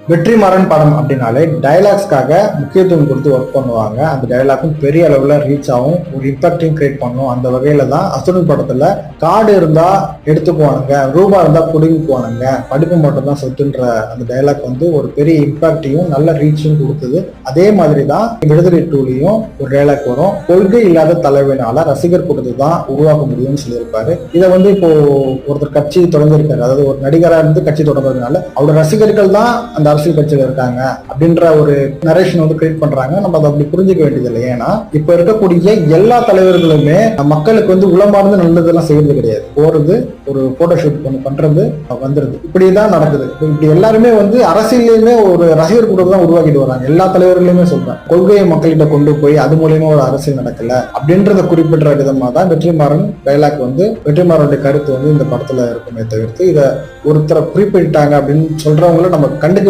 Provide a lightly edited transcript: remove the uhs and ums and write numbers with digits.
வெற்றிமாறன் படம் அப்படின்னாலே டைலாக்ஸ்க்காக முக்கியத்துவம் கொடுத்து ஒர்க் பண்ணுவாங்க. அந்த டைலாக்கும் பெரிய அளவுல ரீச் ஆகும், ஒரு இம்பாக்டையும் கிரியேட் பண்ணும். அந்த வகையில தான் அசுரன் படத்துல காடு இருந்தா எடுத்துக்குவானுங்க, ரூபா இருந்தா புடுங்கிக்குவானுங்க, படிப்பு மட்டும் தான் சொத்துன்ற அந்த டைலாக் வந்து ஒரு பெரிய இம்பாக்டையும் நல்ல ரீச்சும் கொடுத்தது. அதே மாதிரி தான் விடுதலை டூலையும் ஒரு டைலாக் வரும், கொள்கை இல்லாத தலைவனால ரசிகர் கூட்டத்தை தான் உருவாக்க முடியும்னு சொல்லியிருப்பாரு. இதை வந்து இப்போ ஒருத்தர் கட்சி தொடர்ந்திருக்காரு, அதாவது ஒரு நடிகரா இருந்து கட்சி தொடர்றதுனால அவரோட ரசிகர்கள் தான் அந்த அரசியல் கட்சியில இருக்காங்க அப்படின்ற ஒரு நரேஷன் வந்து கிரியேட் பண்றாங்க. நம்ம அதை அப்படி புரிஞ்சுக்க வேண்டியது இல்லை. ஏன்னா இப்ப இருக்கக்கூடிய எல்லா தலைவர்களுமே மக்களுக்கு வந்து உளமார்ந்து நல்லதெல்லாம் செய்யறது கிடையாது. போறது, ஒரு போட்டோ ஷூட் பண்றது, வந்துருது, இப்படிதான் நடக்குது. இப்படி எல்லாருமே வந்து அரசியலையுமே ஒரு ரசிகர் கூட்டத்தை தான் உருவாக்கிட்டு வராங்க. எல்லா தலைவர்களுமே சொல்றேன், கொள்கையை மக்கள்கிட்ட கொண்டு போய் அது மூலியமா ஒரு அரசியல் நடக்கல அப்படின்றத குறிப்பிட்ட விதமா தான் வெற்றிமாறன் டைலாக் வந்து வெற்றிமாறனுடைய கருத்து வந்து இந்த படத்துல இருக்குமே தவிர்த்து இதை ஒருத்தரை குறிப்பிட்டாங்க அப்படின்னு சொல்றவங்கள நம்ம கண்டுக்க